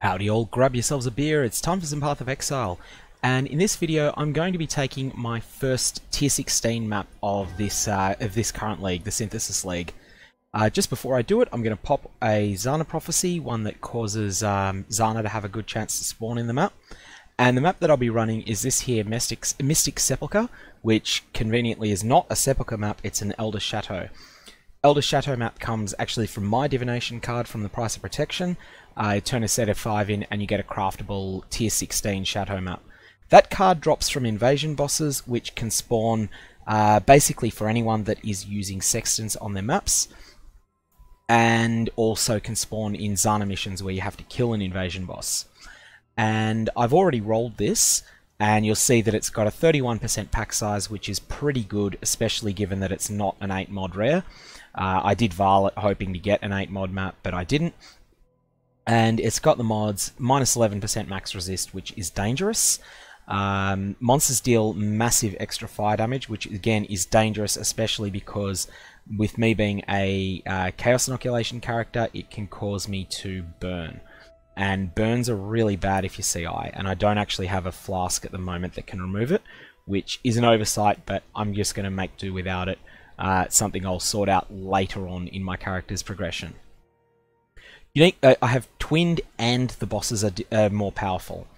Howdy all, grab yourselves a beer, it's time for some Path of Exile. And in this video I'm going to be taking my first tier 16 map of this current league, the Synthesis League. Just before I do it, I'm going to pop a Zana Prophecy, one that causes Zana to have a good chance to spawn in the map. And the map that I'll be running is this here, Mystic Sepulchre, which conveniently is not a Sepulchre map, it's an Elder Chateau. Elder Chateau map comes actually from my Divination card from the Price of Protection. I turn a set of 5 in and you get a craftable tier 16 Chateau map. That card drops from invasion bosses, which can spawn basically for anyone that is using sextants on their maps, and also can spawn in Zana missions where you have to kill an invasion boss. And I've already rolled this, and you'll see that it's got a 31% pack size, which is pretty good, especially given that it's not an 8 mod rare. I did Varlet hoping to get an 8 mod map, but I didn't. And it's got the mods, minus 11% max resist, which is dangerous. Monsters deal massive extra fire damage, which again is dangerous, especially because with me being a Chaos Inoculation character, it can cause me to burn. And burns are really bad if you CI, and I don't actually have a flask at the moment that can remove it, which is an oversight, but I'm just going to make do without it. It's something I'll sort out later on in my character's progression. I have twinned and the bosses are more powerful.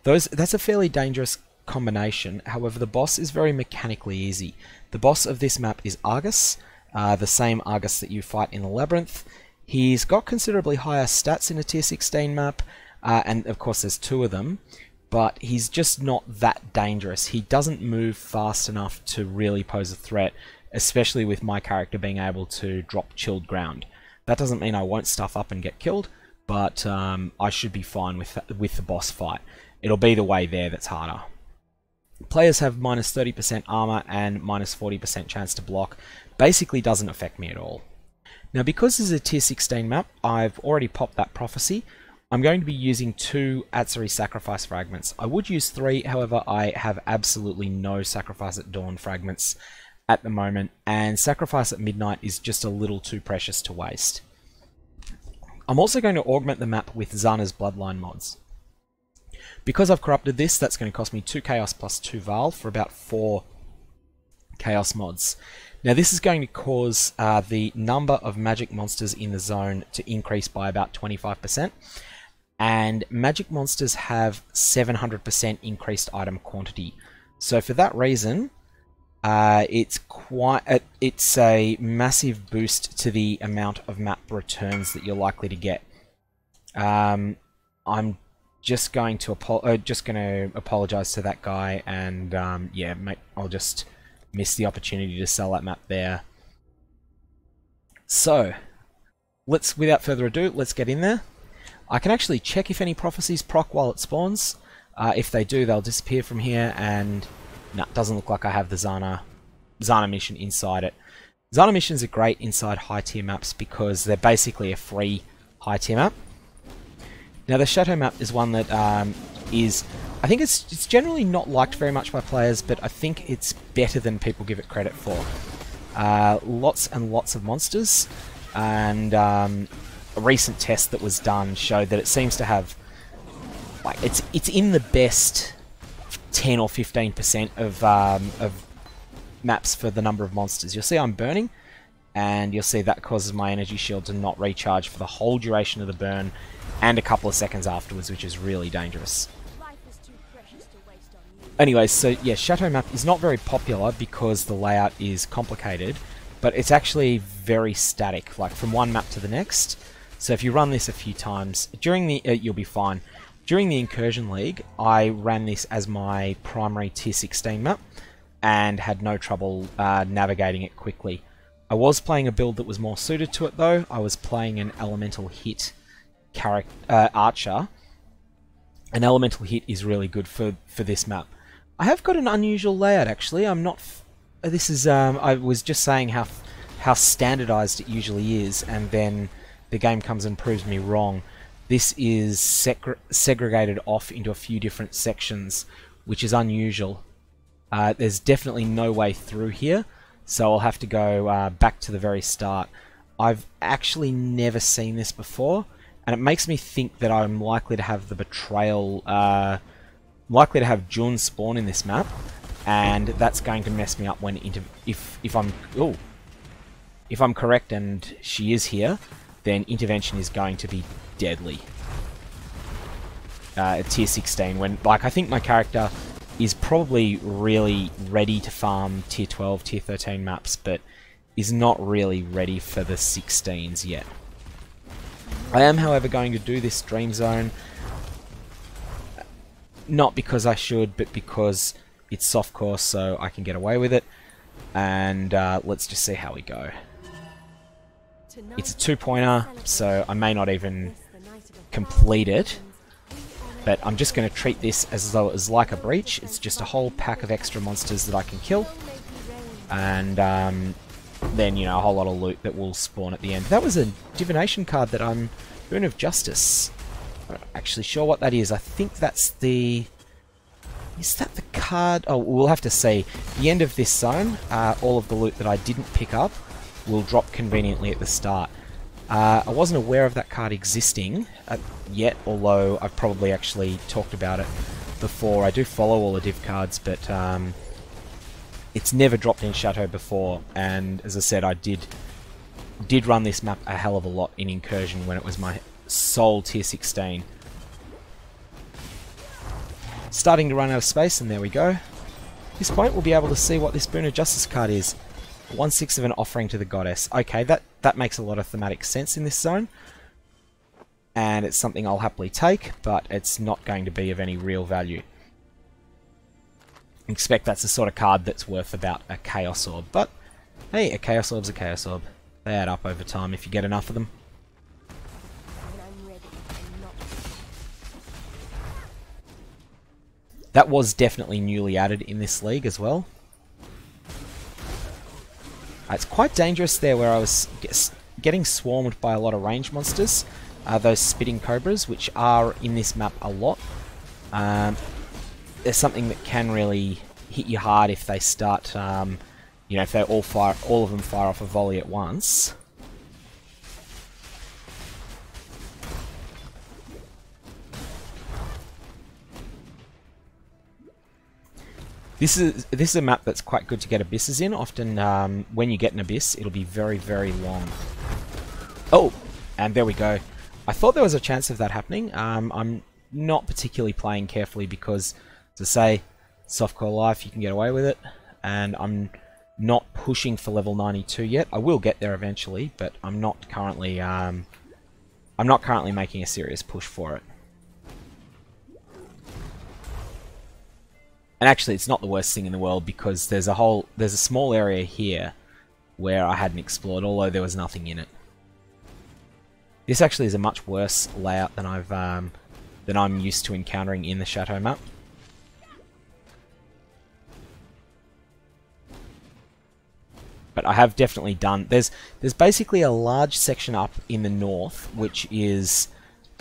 That's a fairly dangerous combination, however the boss is very mechanically easy. The boss of this map is Argus, the same Argus that you fight in the Labyrinth. He's got considerably higher stats in a tier 16 map, and of course there's 2 of them, but he's just not that dangerous. He doesn't move fast enough to really pose a threat, especially with my character being able to drop chilled ground. That doesn't mean I won't stuff up and get killed, but I should be fine with the boss fight. It'll be the way there that's harder. Players have minus 30% armor and minus 40% chance to block. Basically doesn't affect me at all. Now because this is a tier 16 map, I've already popped that prophecy. I'm going to be using 2 Atzari sacrifice fragments. I would use 3, however I have absolutely no sacrifice at dawn fragments at the moment, and sacrifice at midnight is just a little too precious to waste. I'm also going to augment the map with Zana's bloodline mods. Because I've corrupted this, that's going to cost me 2 chaos plus 2 Val for about 4 chaos mods. Now this is going to cause the number of magic monsters in the zone to increase by about 25%, and magic monsters have 700% increased item quantity. So for that reason, it's a massive boost to the amount of map returns that you're likely to get. I'm just going to apologize to that guy, and yeah, I'll just miss the opportunity to sell that map there. So without further ado, let's get in there. I can actually check if any prophecies proc while it spawns. If they do, they'll disappear from here, and no, it doesn't look like I have the Zana mission inside it. Zana missions are great inside high tier maps because they're basically a free high tier map. Now the Chateau map is one that I think it's generally not liked very much by players, but I think it's better than people give it credit for. Lots and lots of monsters, and a recent test that was done showed that it seems to have, like, it's in the best 10 or 15% of maps for the number of monsters. You'll see I'm burning, and you'll see that causes my energy shield to not recharge for the whole duration of the burn and a couple of seconds afterwards, which is really dangerous. Anyways, so yeah, Chateau map is not very popular because the layout is complicated, but it's actually very static, like from one map to the next. So if you run this a few times during the you'll be fine. During the Incursion League, I ran this as my primary tier 16 map and had no trouble navigating it quickly. I was playing a build that was more suited to it though. I was playing an Elemental Hit Archer. An Elemental Hit is really good for this map. I have got an unusual layout actually. I'm not... this is... I was just saying how standardized it usually is, and then the game comes and proves me wrong. This is segregated off into a few different sections, which is unusual. There's definitely no way through here, so I'll have to go back to the very start. I've actually never seen this before, and it makes me think that I'm likely to have the betrayal, likely to have Jun spawn in this map, and that's going to mess me up when if I'm correct and she is here, then intervention is going to be deadly. At tier 16, when, like, I think my character is probably really ready to farm tier 12, tier 13 maps, but is not really ready for the 16s yet. I am, however, going to do this Dream Zone, not because I should, but because it's softcore, so I can get away with it, and let's just see how we go. It's a 2-pointer, so I may not even complete it, but I'm just going to treat this as though it was like a breach. It's just a whole pack of extra monsters that I can kill, and then, you know, a whole lot of loot that will spawn at the end. That was a divination card that I'm Boon of Justice. I'm not actually sure what that is. I think that's the... Is that the card? Oh, we'll have to see. The end of this zone, all of the loot that I didn't pick up will drop conveniently at the start. I wasn't aware of that card existing yet, although I've probably actually talked about it before. I do follow all the div cards, but it's never dropped in Chateau before, and as I said, I did run this map a hell of a lot in Incursion when it was my sole tier 16. Starting to run out of space, and there we go. At this point, we'll be able to see what this Boon of Justice card is. 1/6 of an offering to the goddess. Okay, that makes a lot of thematic sense in this zone, and it's something I'll happily take, but it's not going to be of any real value. I expect that's the sort of card that's worth about a Chaos Orb, but hey, a Chaos Orb's a Chaos Orb. They add up over time if you get enough of them. That was definitely newly added in this league as well. It's quite dangerous there where I was getting swarmed by a lot of range monsters. Those spitting cobras, which are in this map a lot. There's something that can really hit you hard if they start, you know, if they all of them fire off a volley at once. This is a map that's quite good to get abysses in. Often, when you get an abyss, it'll be very, very long. Oh, and there we go. I thought there was a chance of that happening. I'm not particularly playing carefully because, to say, softcore life, you can get away with it, and I'm not pushing for level 92 yet. I will get there eventually, but I'm not currently making a serious push for it. And actually, it's not the worst thing in the world because there's a small area here where I hadn't explored, although there was nothing in it. This actually is a much worse layout than I'm used to encountering in the Chateau map. But I have definitely done... There's basically a large section up in the north, which is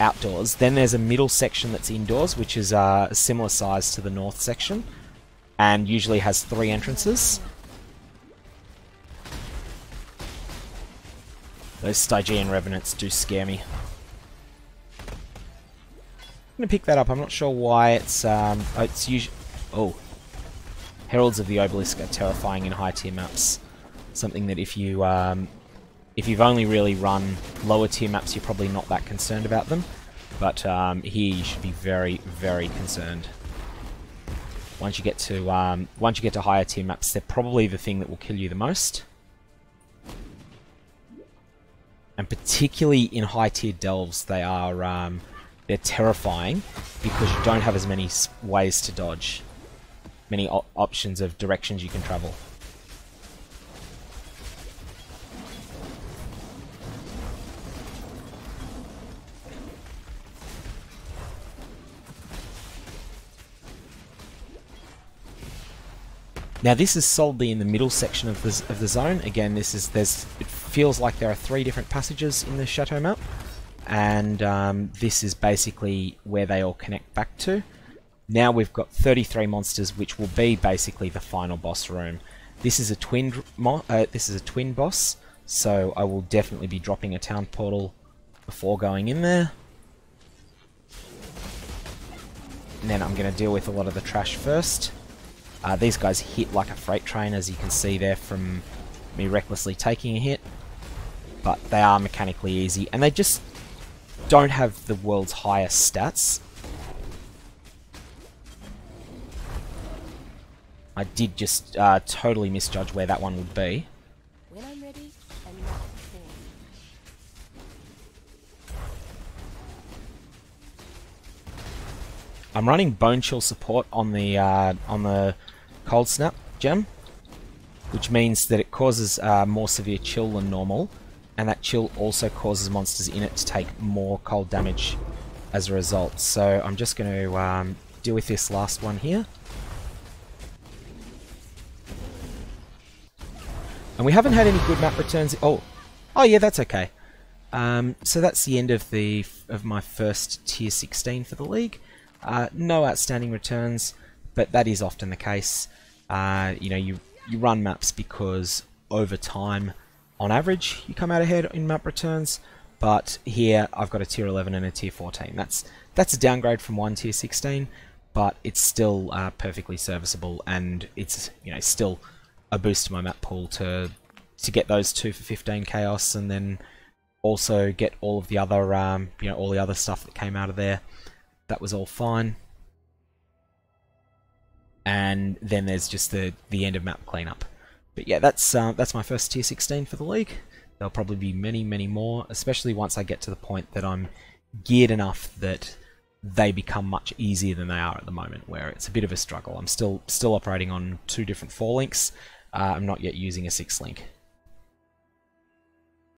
outdoors. Then there's a middle section that's indoors, which is a similar size to the north section, and usually has 3 entrances. Those Stygian Revenants do scare me. I'm gonna pick that up. I'm not sure why it's usually... Oh. Heralds of the Obelisk are terrifying in high tier maps. Something that if you've only really run lower tier maps, you're probably not that concerned about them. But here you should be very, very concerned. Once you get to higher tier maps, they're probably the thing that will kill you the most. And particularly in high tier delves, they're terrifying because you don't have as many ways to dodge, many options of directions you can travel. Now this is solidly in the middle section of the zone. Again, it feels like there are 3 different passages in the Chateau map, and this is basically where they all connect back to. Now we've got 33 monsters, which will be basically the final boss room. This is a twin boss, so I will definitely be dropping a town portal before going in there. and then I'm going to deal with a lot of the trash first. These guys hit like a freight train, as you can see there from me recklessly taking a hit, but they are mechanically easy, and they just don't have the world's highest stats. I did just totally misjudge where that one would be. When I'm ready, and not before. I'm running Bone Chill support on the Cold Snap gem, which means that it causes more severe chill than normal, and that chill also causes monsters in it to take more cold damage as a result. So I'm just going to deal with this last one here. And we haven't had any good map returns. Oh yeah, that's okay. So that's the end of my first tier 16 for the league. No outstanding returns, but that is often the case. You know, you run maps because over time, on average, you come out ahead in map returns. But here, I've got a tier 11 and a tier 14. That's a downgrade from one tier 16, but it's still perfectly serviceable, and it's, you know, still a boost to my map pool to get those 2 for 15 chaos, and then also get all of the other you know, all the other stuff that came out of there. That was all fine. And then there's just the end of map cleanup. But yeah, that's my first tier 16 for the league. There'll probably be many more, especially once I get to the point that I'm geared enough that they become much easier than they are at the moment, where it's a bit of a struggle. I'm still operating on 2 different 4 links. I'm not yet using a 6th link.